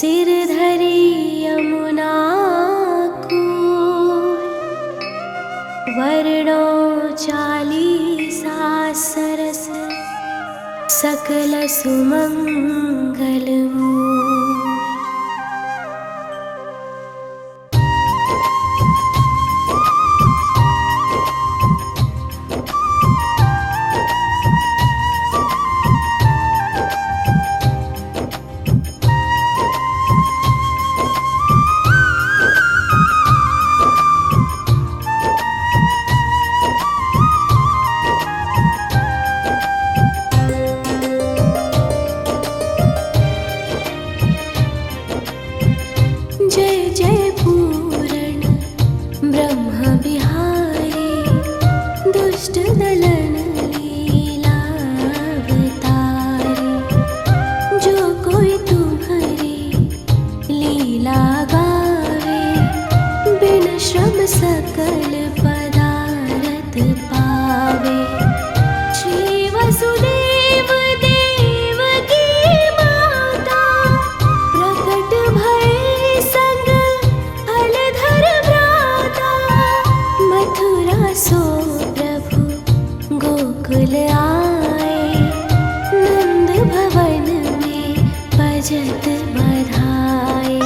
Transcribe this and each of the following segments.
सिर धरी यमुना कूल, वर्णो चालीसा सरस, सकल सुमंगल मूल। जय जय पूरण ब्रह्म बिहारी, दुष्ट दलन लीलावतारी। जो कोई तुम्हारी लीला गावे, बिन श्रम सकल पदारथ पावे। श्री वसुदेव देवकी माता, प्रकट भय संग फलधर भ्राता। मथुरा सो प्रभु गोकुल आए, नंद भवन में बजत बधाए।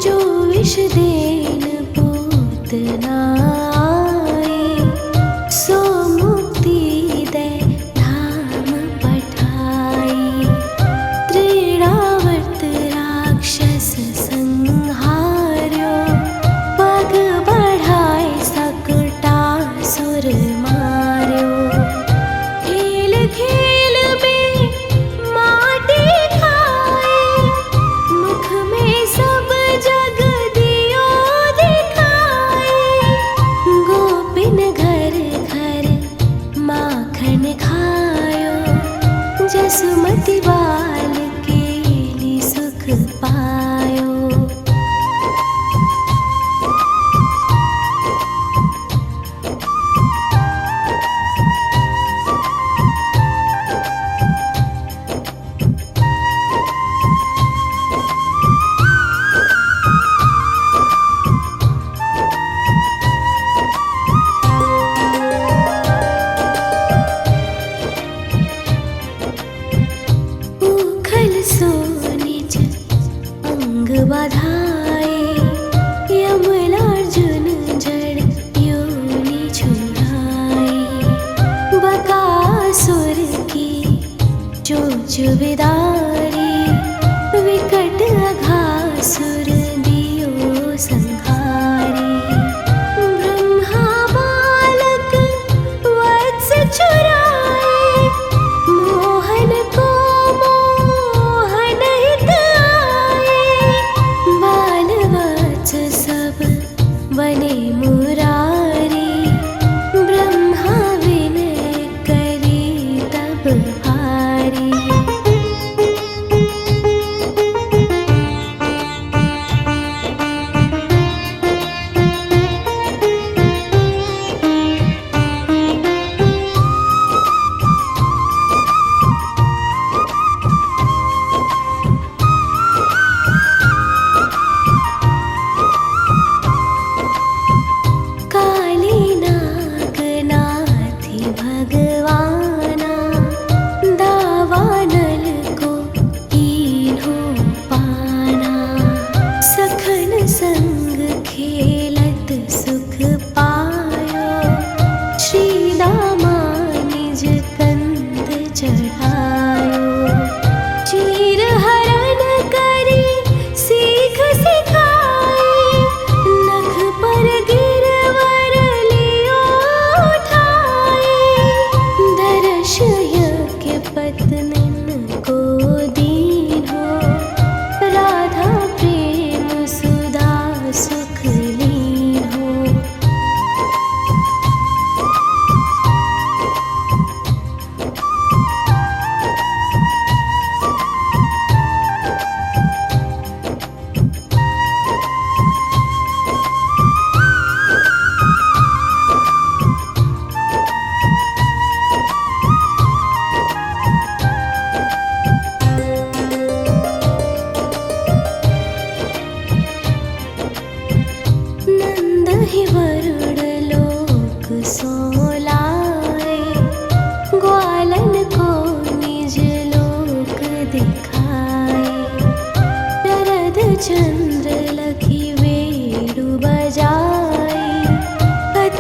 जो विष देन पूतना आए, सो मुक्ति दे धाम पठाई। त्रिरावर्त राक्षस संहार्यो, पग बढ़ाए सकटासुर मार्यो। खेल खेल में माटी खाए, मुख में सब जग दियो दिखाए। गोपिन घर घर माखन खायो, जसुमति बाल केली सुख पायो। उखल सो निज अंग बधाए, यमलार्जुन जड़ योनि छुड़ाए। बकासुर की चोंच विदारी, विकट अघासुर दियो संहारी। ब्रह्मा बालक वत्स चुराए, मोहन को मोहन हित आए। बाल वत्स सब बने मुरारी, ब्रह्मा विनय करी तब हारी।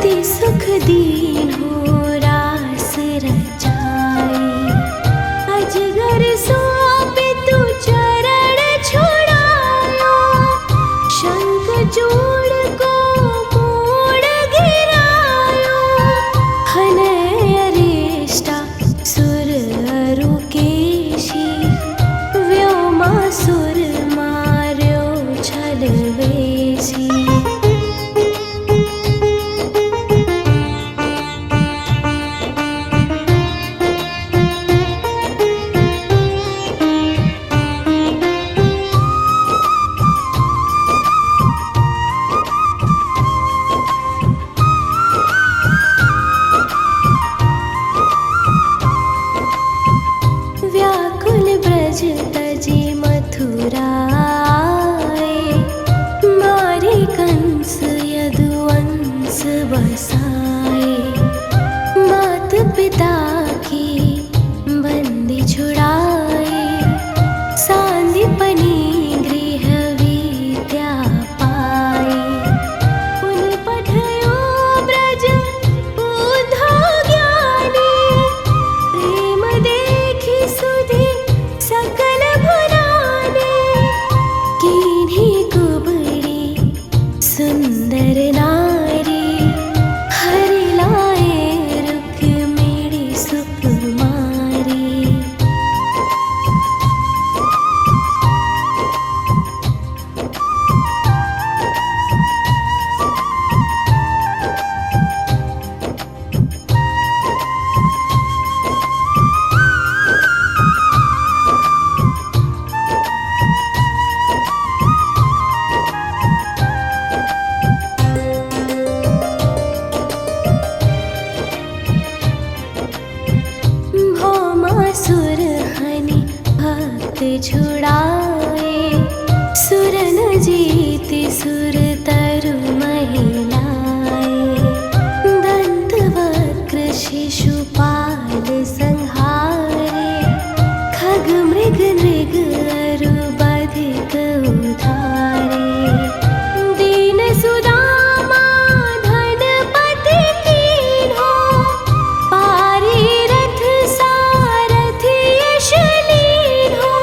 अति सुख दीन्हो रास रचाए। अजगर सौंपे तू चरण छुड़ायो, शंख चूड़ को मोड़ गिरायो। हनय अरिष्टा सुर अरुकेशी, व्योमासुर मार्यो छलवेशी। व्याकुल ब्रज तजे मथुरा आए, मारे कंस यदुवंश बसाए। मात पिता की बंदी छुड़ाए, सांदीपनि गृह विद्या पाए। पुन पठयो ब्रज बुद्धो ज्ञानी, प्रेम देखि सुधि सकल भुलाने। कीन्ही कुबड़ी सुंदर नारी, हरि लाए रुक्मिणी सुकुमारी। भौमासुर हनि भक्त छुड़ाए, सुरन जीति सुर तरु महिलाए। दंत वक्र शिशुपाल संहारे, खग मृग नृग अरु बधिक उधारे। दीन सुदामा धनपति कीन्हो, पारी रथ सारथि यश लीन्हो।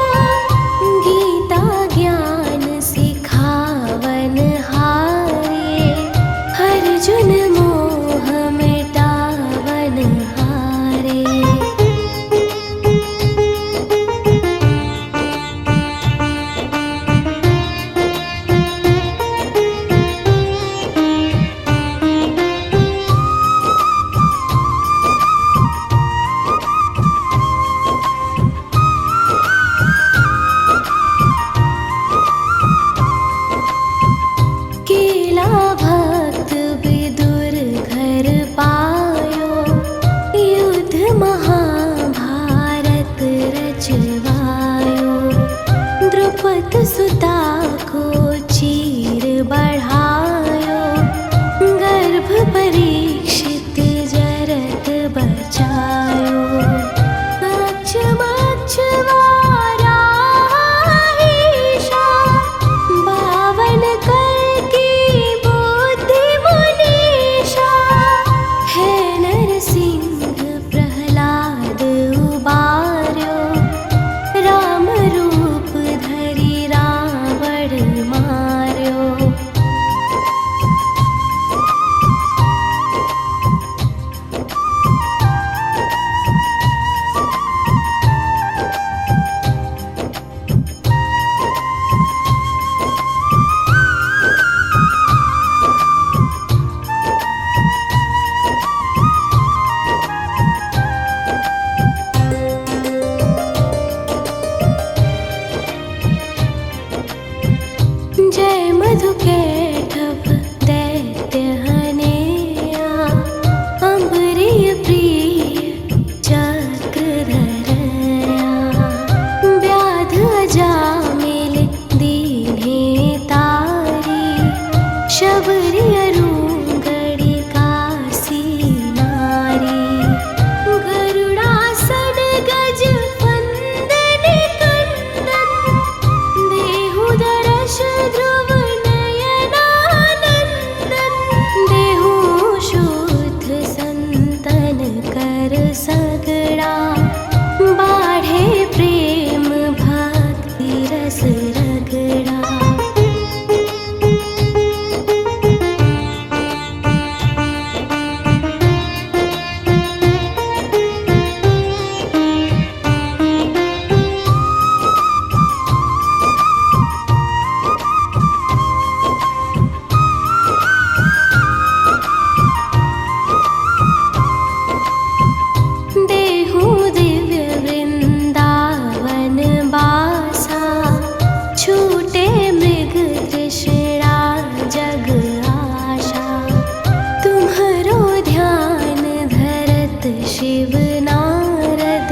शिव नारद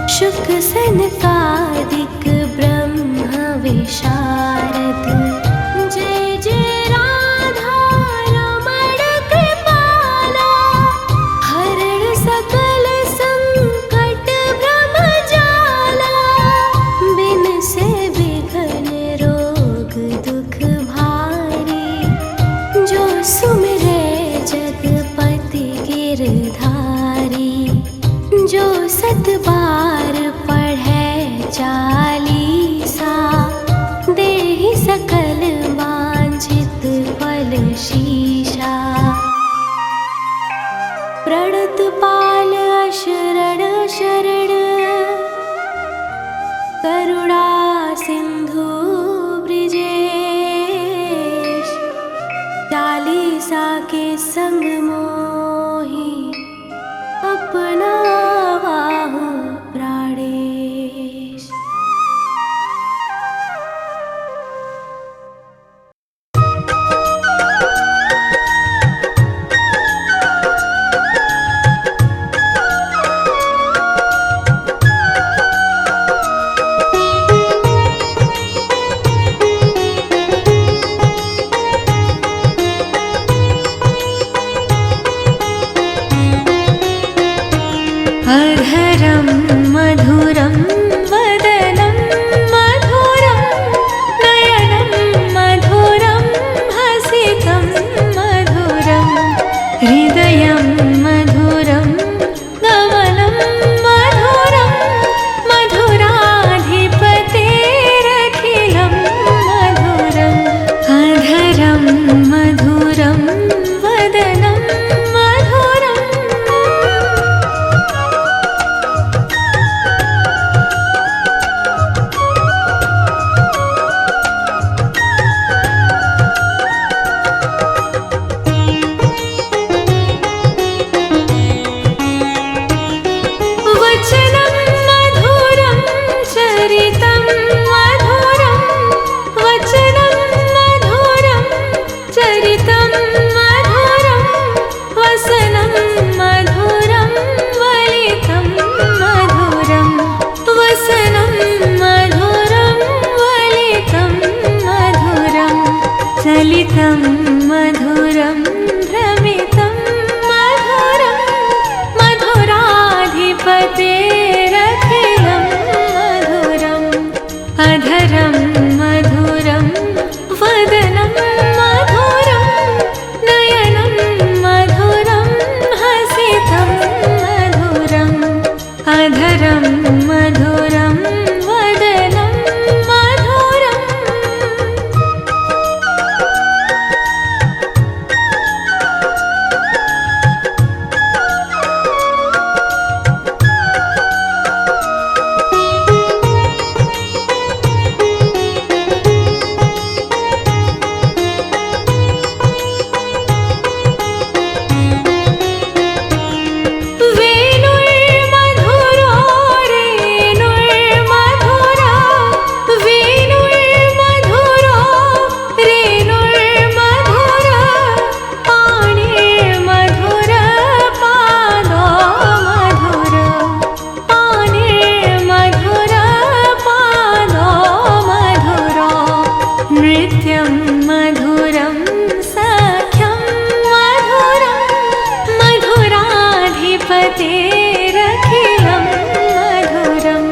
शुक सनकादिक ब्रह्म विशारद। जय जय राधा रमण कृपाला, हरण सकल संकट भ्रम जाला। बिन से विघ्न रोग दुख भारी, जो सुमिरे जगपति गिरधारी। जो सत बार पढ़े चालीसा, देहि सकल वांछित फल शीशा। प्रणत पाल अशरण शरण, करुणा सिंधु ब्रिजेश। चालीसा के संग मोहि अपना बाहु प्राणेश। अधरं मधुरं वदनं मधुरं, नयनं मधुरं हसितं मधुरं। हृदयं मधुरं गमनं मधुरं, मधुराधिपतेरखिलं मधुरम्। अधरं मधुरं वदनं मधुरम्। वचनं मधुरं चरितं मधुरं, वचनं मधुरं चरितं मधुरं। वसनं मधुरं वलितं मधुरं, वसनं मधुरं वलितं मधुरं। चलितं मधुरं भ्रमितं मधुरं, मधुराधिपतेरखिलं मधुरम्। अधरं मधुरं वदनं मधुरं, नयनं मधुरं हसितं मधुरम्। अधरं मधुरं वदनं मधुरम्। वेणुर्मधुरो रेणुर्मधुरा, वेणुर्मधुरो रेणुर्मधुरा। पाणिर्मधुर पादो मधुर, पाणिर्मधुर पादो मधुरो। नृत्यं मधुरं सख्यं मधुरं, मधुराधिपतेरखिलं मधुरम्।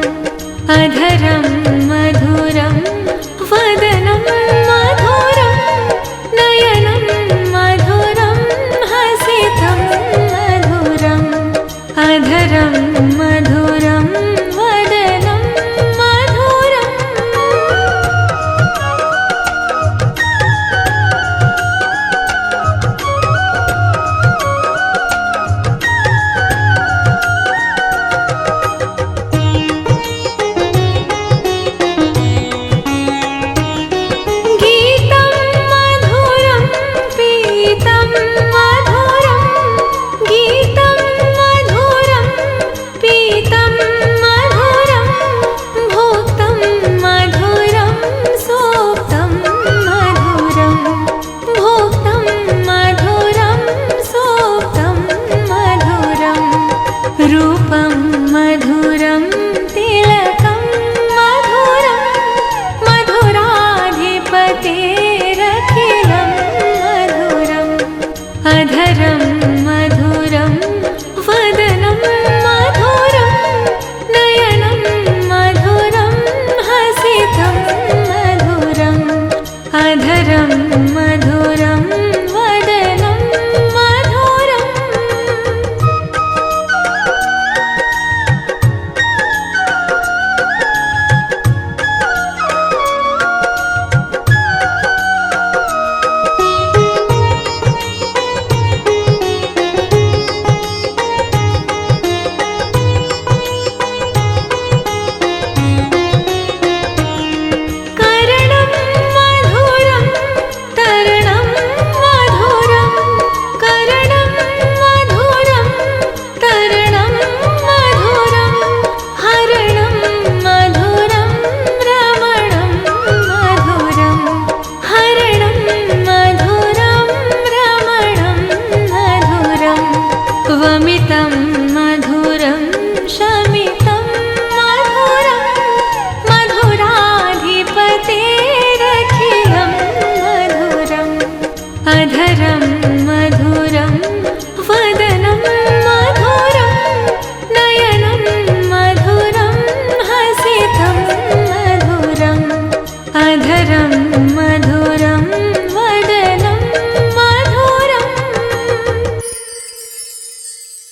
अधरं मधुरं वदनं मधुरं, नयनं मधुरं हसितं मधुरम्। अधरं मधुरं वदनं मधुरम्।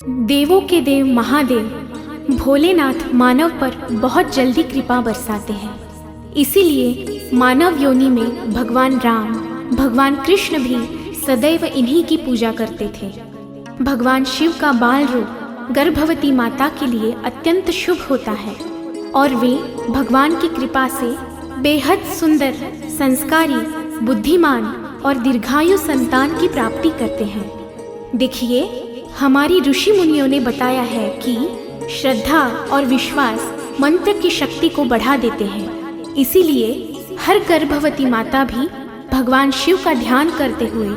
देवों के देव महादेव भोलेनाथ मानव पर बहुत जल्दी कृपा बरसाते हैं। इसीलिए मानव योनि में भगवान राम, भगवान कृष्ण भी सदैव इन्हीं की पूजा करते थे। भगवान शिव का बाल रूप गर्भवती माता के लिए अत्यंत शुभ होता है और वे भगवान की कृपा से बेहद सुंदर, संस्कारी, बुद्धिमान और दीर्घायु संतान की प्राप्ति करते हैं। देखिए, हमारी ऋषि मुनियों ने बताया है कि श्रद्धा और विश्वास मंत्र की शक्ति को बढ़ा देते हैं। इसीलिए हर गर्भवती माता भी भगवान शिव का ध्यान करते हुए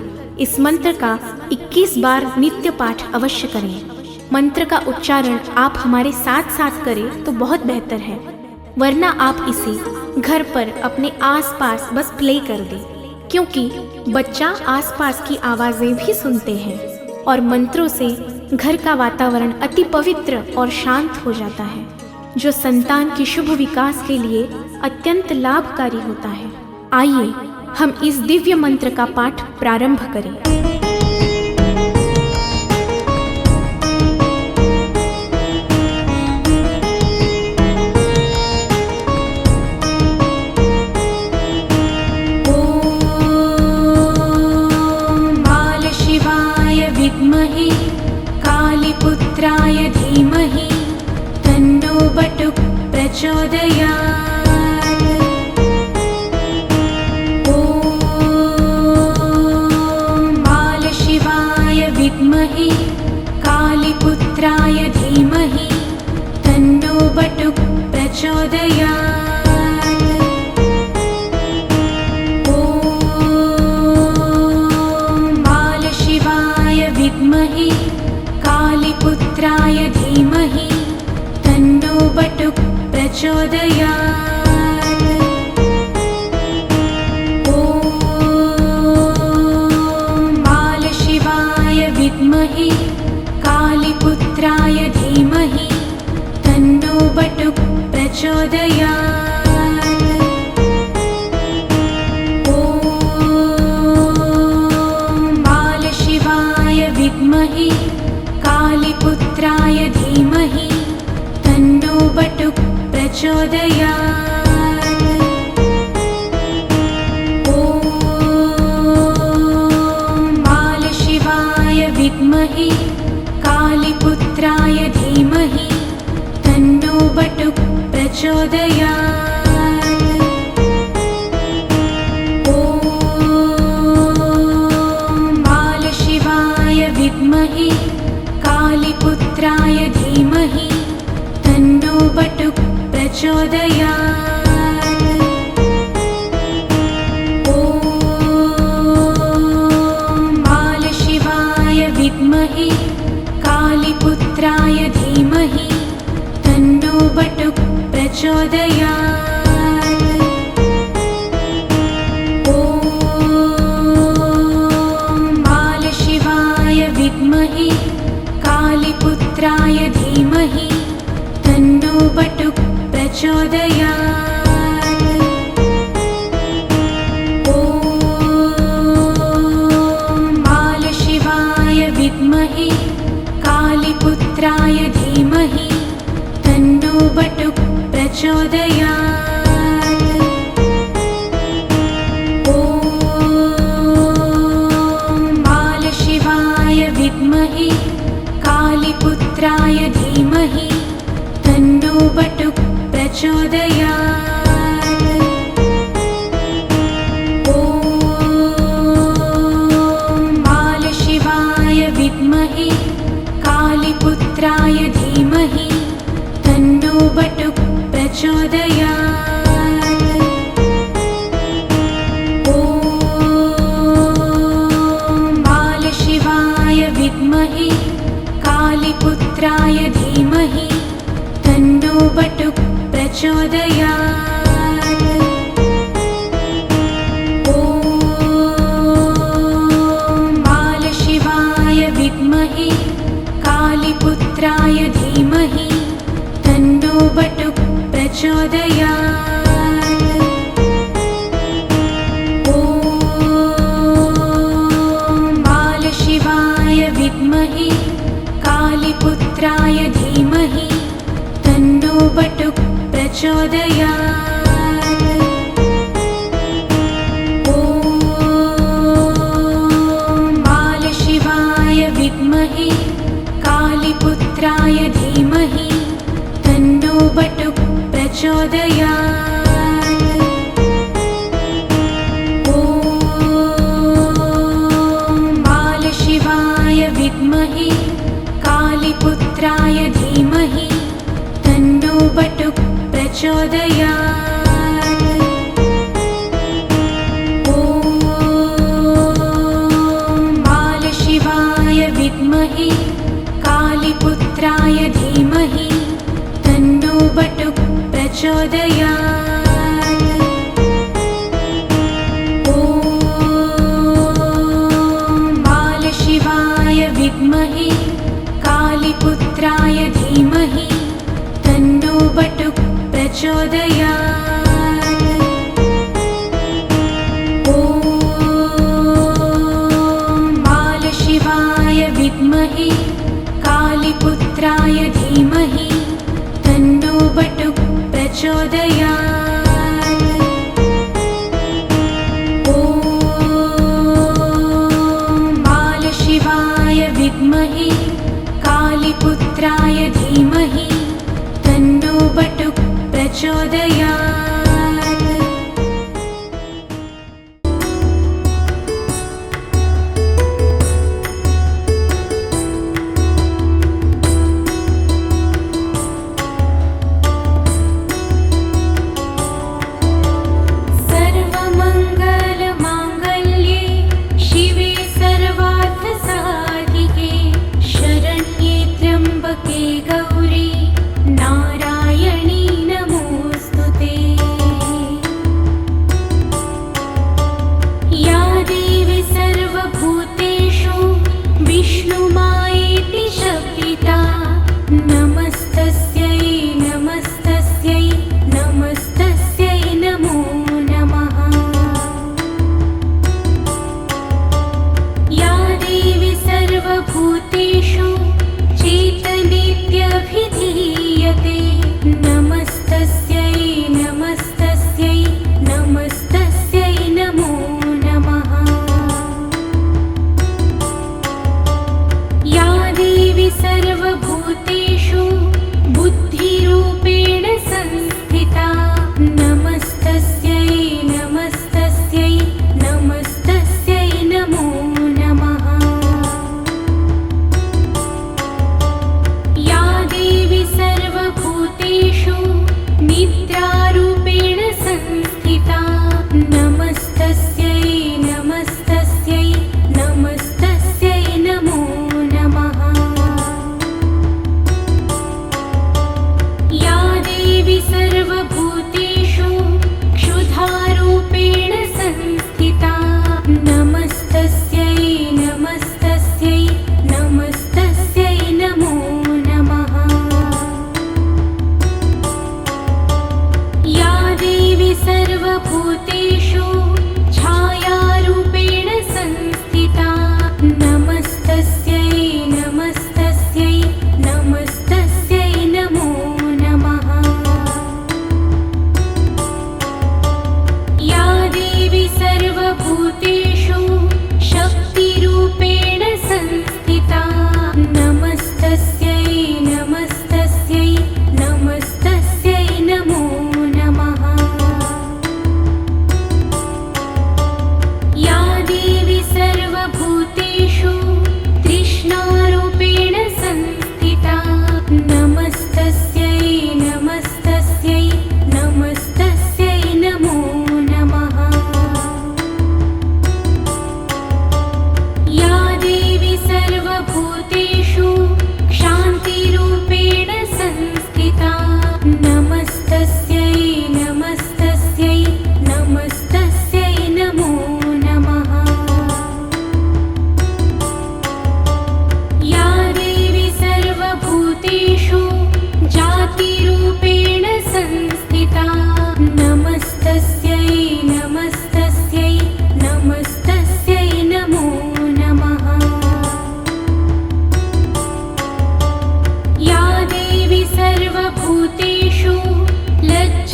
इस मंत्र का 21 बार नित्य पाठ अवश्य करें। मंत्र का उच्चारण आप हमारे साथ साथ करें तो बहुत बेहतर है, वरना आप इसे घर पर अपने आसपास बस प्ले कर दें, क्योंकि बच्चा आसपास की आवाज़ें भी सुनते हैं और मंत्रों से घर का वातावरण अति पवित्र और शांत हो जाता है, जो संतान के शुभ विकास के लिए अत्यंत लाभकारी होता है। आइए हम इस दिव्य मंत्र का पाठ प्रारंभ करें। विद्महे कालीपुत्राय धीमहि तन्नो बटुक प्रचोदयात्। ॐ बालशिवाय विद्महे कालीपुत्राय धीमहि तन्नो बटुक प्रचोदयात्। विद्महे कालीपुत्राय धीमहि तन्नो बटुक प्रचोदयात्। ॐ बालशिवाय विद्महे कालीपुत्राय धीमहि तन्नो बटुक प्रचोदयात्। विद्महे कालीपुत्राय धीमहि तन्नो बटुक प्रचोदयात्। ॐ बालशिवाय विद्महे कालीपुत्राय धीमहि तन्नो बटुक प्रचोदयात्। विद्महे कालीपुत्राय धीमहि तन्नो बटुक प्रचोदयात्। ॐ बालशिवाय विद्महे कालीपुत्राय धीमहि तन्नो बटुक प्रचोदयात्। विद्महे कालीपुत्राय धीमहि तन्नो बटुक प्रचोदयात्। ॐ बालशिवाय विद्महे कालीपुत्राय धीमहि तन्नो बटुक प्रचोदयात्। विद्महे कालीपुत्राय धीमहि तन्नो बटुक प्रचोदयात्। ॐ बालशिवाय विद्महे कालीपुत्राय धीमहि तन्नो बटुक प्रचोदयात्। विद्महे कालीपुत्राय धीमहि तन्नो बटुक प्रचोदयात्। ॐ बालशिवाय विद्महे कालीपुत्राय धीमहि तन्नो बटुक प्रचोदयात्। ॐ बालशिवाय विद्महे प्रचोदयात् ॐ बालशिवाय विद्महे कालीपुत्राय धीमहि तन्नो बटुक प्रचोदयात् ॐ बालशिवाय विद्महे कालीपुत्राय धीमहि तन्नो बटुक प्रचोदयात् ॐ बालशिवाय विद्महे कालीपुत्राय धीमहि तन्नो बटुक प्रचोदयात् ॐ बालशिवाय विद्महे कालीपुत्राय धीमहि तन्नो बटुक प्रचोदयात् ॐ बालशिवाय विद्महे कालीपुत्राय धीमहि तन्नो बटुक प्रचोदयात् ॐ बालशिवाय विद्महे कालीपुत्राय धीमहि तन्नो बटुक प्रचोदयात् सर्वमङ्गलमाङ्गल्ये शिवे सर्वार्थसाधिके शरण्ये त्र्यम्बके गौरी नारायणी नमोऽस्तु ते।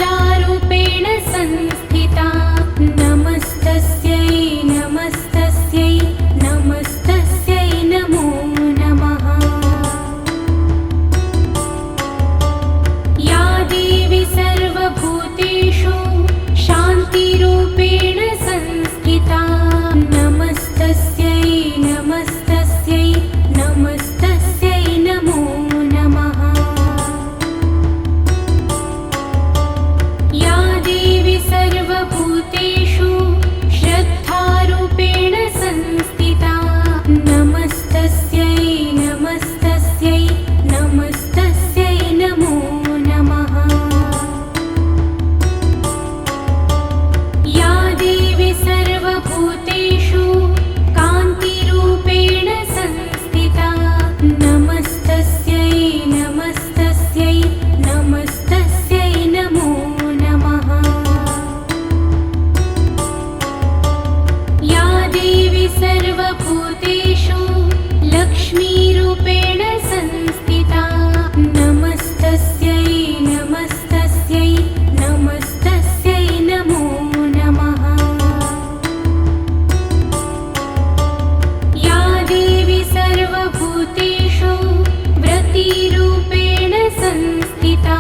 लज्जारूपेण संस्थिता नमस्तस्यै नमस्तस्यै नमस्तस्यै नमो नमः। या देवी सर्वभूतेषु शान्तिरूपेण संस्थिता नमस्तस्यै नमस्तस्यै नमस्तस्यै नमो नमः। या देवी सर्वभूतेषु श्रद्धारूपेण संस्थिता नमस्तस्यै नमस्तस्यै नमस्तस्यै नमो नमः। या देवी सर्वभूतेषु कान्तिरूपेण संस्थिता नमस्तस्यै नमस्तस्यै नमस्तस्यै नमो नमः। या देवी सर्वभूतेषु लक्ष्मीरूपेण संस्थिता नमस्तस्यै नमस्तस्यै नमस्तस्यै नमो नमः। या देवी सर्वभूतेषु व्रतिरूपेण संस्थिता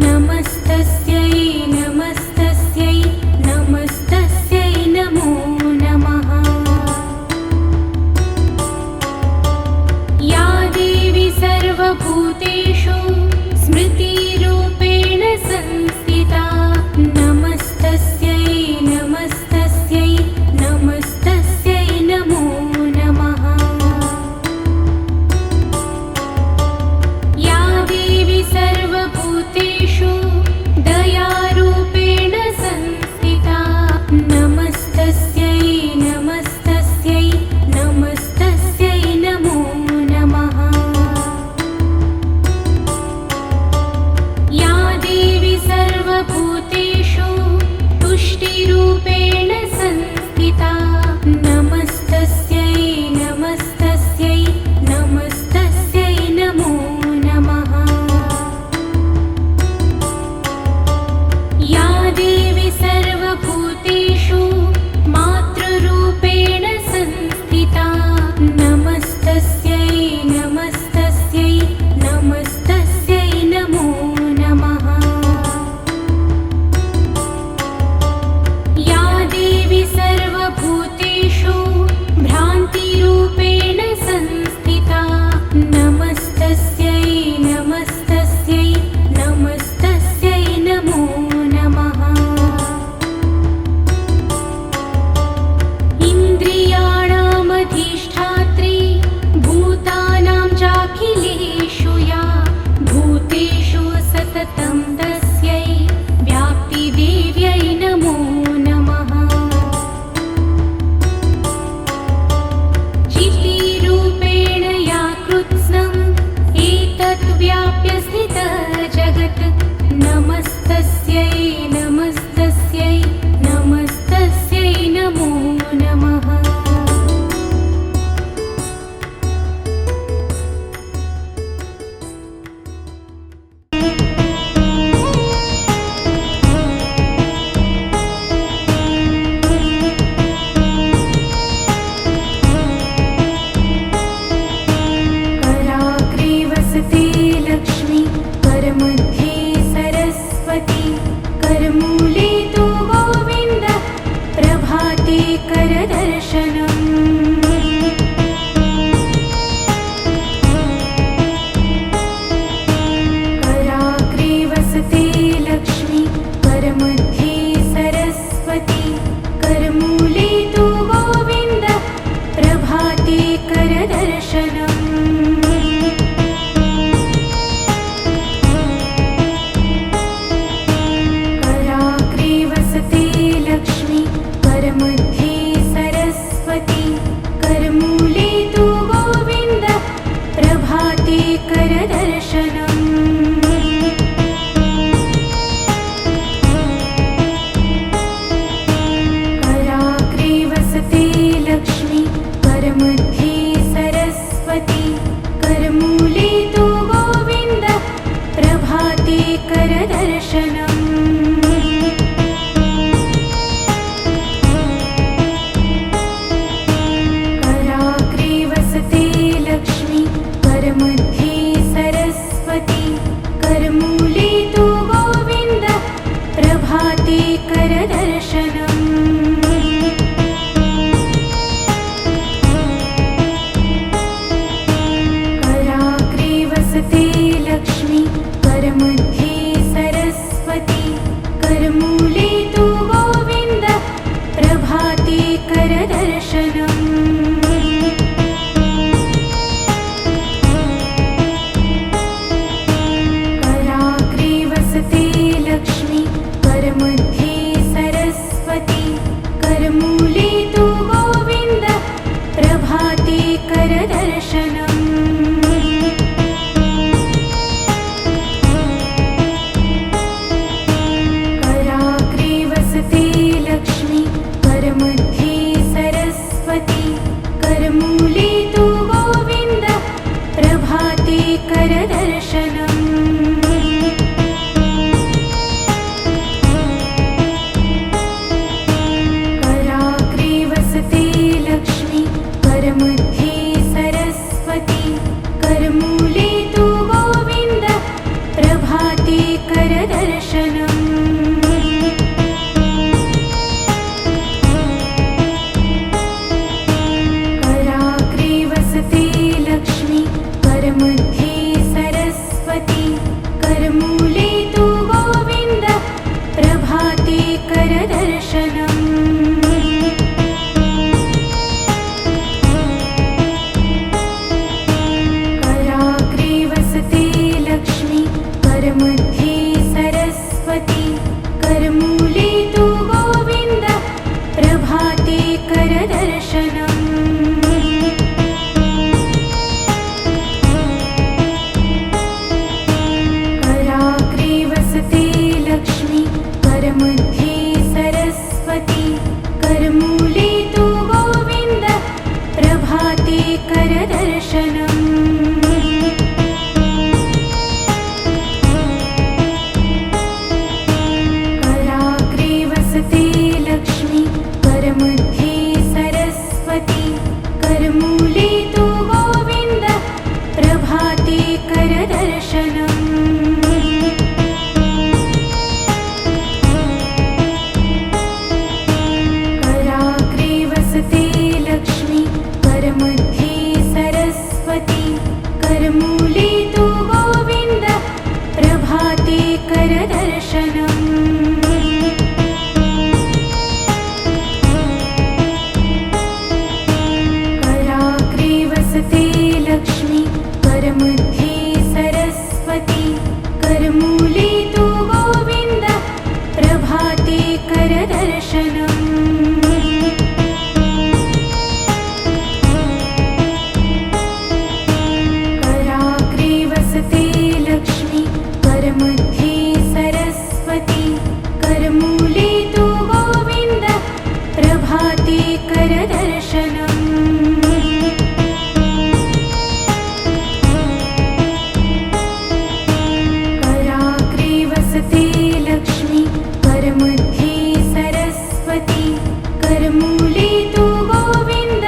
नमस्तस्यै नमस्तस्यै नमस्तस्यै नमो नमः। या देवी सर्वभूतेषु स्मृतिरूपेण संस्थिता नमस्तस्यै नमस्तस्यै नमस्तस्यै नमो नमः। या देवी सर्वभूतेषु दयारूपेण संस्थिता नमस्तस्यै नमस्तस्यै नमस्तस्यै नमो नमः। या देवी सर्वभूतेषु तुष्टिरूपेण संस्थिता नमस्तस्यै नमस्तस्यै नमस्तस्यै नमो नमः। या देवी सर्वभूतेषु मातृरूपेण संस्थिता नमस्तस्यै नमस्तस्यै नमस्तस्यै नमो नमः। या देवी सर्वभूतेषु भ्रान्तिरूपेण संस्थिता नमस्तस्यै नमस्तस्यै नमस्तस्यै नमो नमः। इन्द्रियाणामधिष्ठात्री भूतानां चाखिलेषु या भूतेषु सततं तस्यै व्याप्तिदेव्यै नमो नमः। चितिरूपेण या कृत्स्नम् एतत् व्याप्य स्थितजगत् नमस्तस्यै नमस्तस्यै नमस्तस्यै नमो नमः। कराग्रे वसते लक्ष्मी करमध्ये सरस्वती करमूले तु गोविन्दः प्रभाते करदर्शनम्। कराग्रे वसते लक्ष्मी करमध्ये सरस्वती करमूले तु गोविन्दः प्रभाते करदर्शनम्। कराग्रे वसते लक्ष्मी करमध्ये सरस्वती करमूले तु गोविन्दः प्रभाते करदर्शनम्। कराग्रे वसते लक्ष्मी करमध्ये सरस्वती करमूले तु गोविन्दः प्रभाते करदर्शनम्। कराग्रे वसते लक्ष्मी करमध्ये सरस्वती करमूले तु गोविन्दः प्रभाते करदर्शनम्। कराग्रे वसते लक्ष्मी करमध्ये सरस्वती करमूले तु गोविन्दः प्रभाते करदर्शनम्। सरस्वती करमूले तु गोविन्द प्रभाते करदर्शनम् कराग्रे वसते लक्ष्मी करमध्ये सरस्वती करमूले तु गोविन्द प्रभाते करदर्शनम् कराग्रे वसते लक्ष्मी करमध्ये सरस्वती करमूले तु गोविन्द प्रभाते करदर्शनम् कराग्रे वसते लक्ष्मी करमध्ये सरस्वती करमूले तु गोविन्द प्रभाते करदर्शनम् कराग्रे वसते लक्ष्मी करमध्ये सरस्वती करमूले तु गोविन्द प्रभाते करदर्शनम् कराग्रे वसते लक्ष्मी करमध्ये सरस्वती करमूले तु गोविन्द प्रभाते करदर्शनम् कराग्रे वसते लक्ष्मी करमध्ये सरस्वती करमूले तु गोविन्द प्रभाते करदर्शनम् कराग्रे वसते लक्ष्मी करमध्ये सरस्वती करमूले तु गोविन्द प्रभाते करदर्शनम् कराग्रे वसते लक्ष्मी करमध्ये सरस्वती करमूले तु गोविन्द प्रभाते करदर्शनम् कराग्रे वसते लक्ष्मी करमध्ये सरस्वती करमूले तु गोविन्द प्रभाते करदर्शनम् कराग्रे वसते लक्ष्मी करमध्ये सरस्वती करमूले तु गोविन्द प्रभाते करदर्शनम् कराग्रे वसते लक्ष्मी करमध्ये सरस्वती करमूले तु गोविन्द प्रभाते करदर्शनम् कराग्रे वसते लक्ष्मी करमध्ये सरस्वती करमूले तु गोविन्द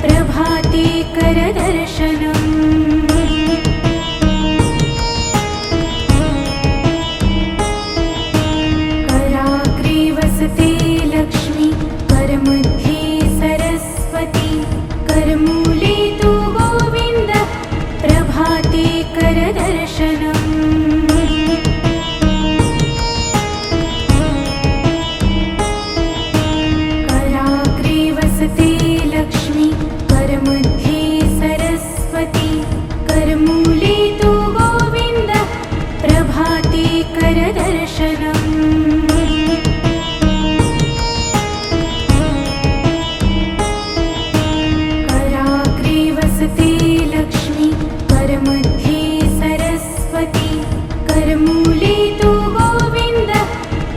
प्रभाते करदर्शनम् कराग्रे वसते लक्ष्मी करमध्ये सरस्वती करमूले तु गोविन्द प्रभाते करदर्शनम् कराग्रे वसते लक्ष्मी करमध्ये सरस्वती करमूले तु गोविन्द प्रभाते करदर्शनम् कराग्रे वसते लक्ष्मी करमध्ये सरस्वती करमूले तु गोविन्द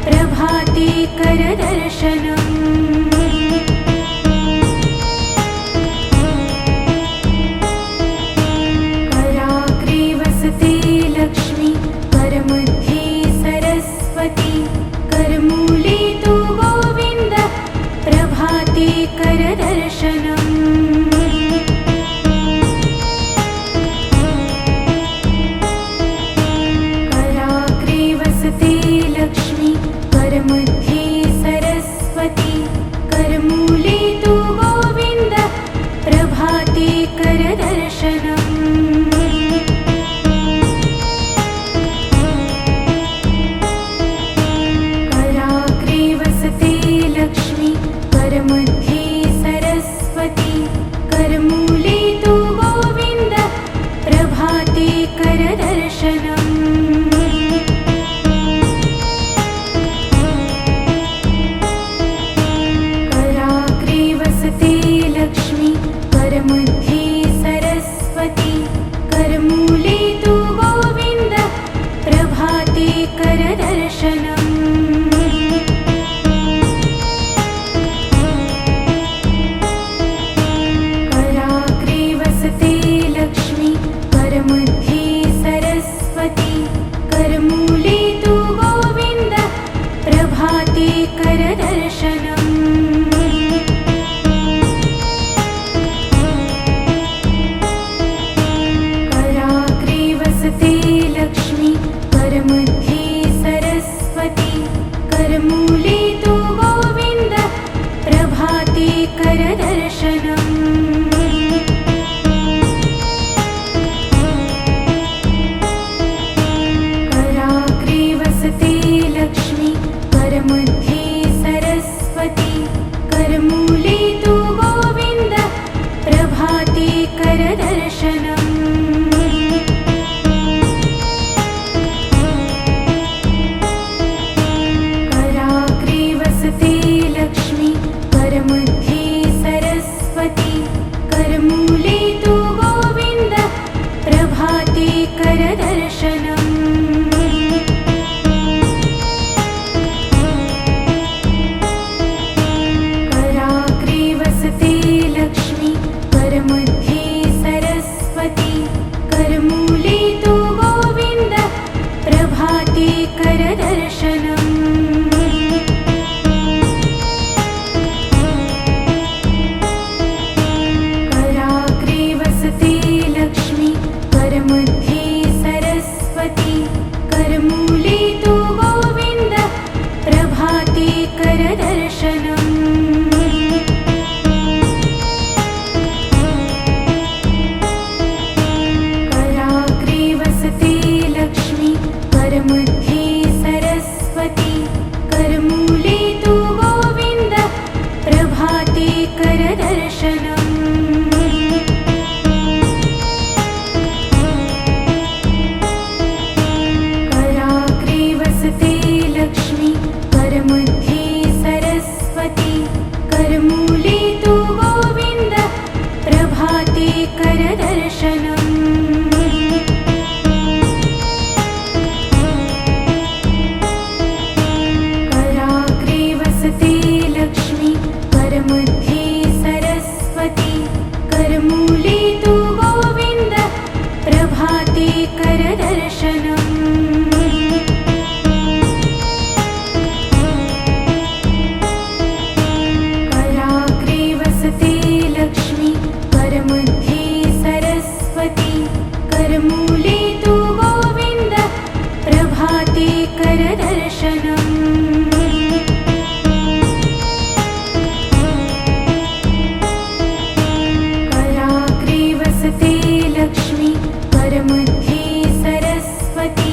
प्रभाते करदर्शनम् कराग्रे वसते लक्ष्मी करमध्ये सरस्वती करमूले तु गोविन्द प्रभाते करदर्शनम् कराग्रे वसते लक्ष्मी करमध्ये सरस्वती करमूले तु गोविन्द प्रभाते करदर्शनम् कराग्रे वसते लक्ष्मी करमध्ये सरस्वती करमूले तु गोविन्द प्रभाते करदर्शनम् कराग्रे वसते लक्ष्मी करमध्ये सरस्वती करमूले तु गोविन्द प्रभाते करदर्शनम् कराग्रे वसते लक्ष्मी करमध्ये सरस्वती करमूले तु गोविन्द प्रभाते करदर्शनम् कराग्रे वसते लक्ष्मी करमध्ये सरस्वती करमूले तु गोविन्द प्रभाते करदर्शनम् कराग्रे वसते लक्ष्मी करमध्ये सरस्वती करमूले तु गोविन्द प्रभाते करदर्शनम् कराग्रे वसते लक्ष्मी करमध्ये सरस्वती करमूले तु गोविन्द प्रभाते करदर्शनम् कराग्रे वसते लक्ष्मी करमध्ये सरस्वती करमूले तु गोविन्द प्रभाते करदर्शनम् कराग्रे वसते लक्ष्मी करमध्ये सरस्वती करमूले तु गोविन्द प्रभाते करदर्शनम् कराग्रे वसते लक्ष्मी करमध्ये सरस्वती करमूले तु गोविन्द प्रभाते करदर्शनम् कराग्रे वसते लक्ष्मी करमध्ये सरस्वती करमूले तु गोविन्द प्रभाते करदर्शनम् कराग्रे वसते लक्ष्मी करमध्ये सरस्वती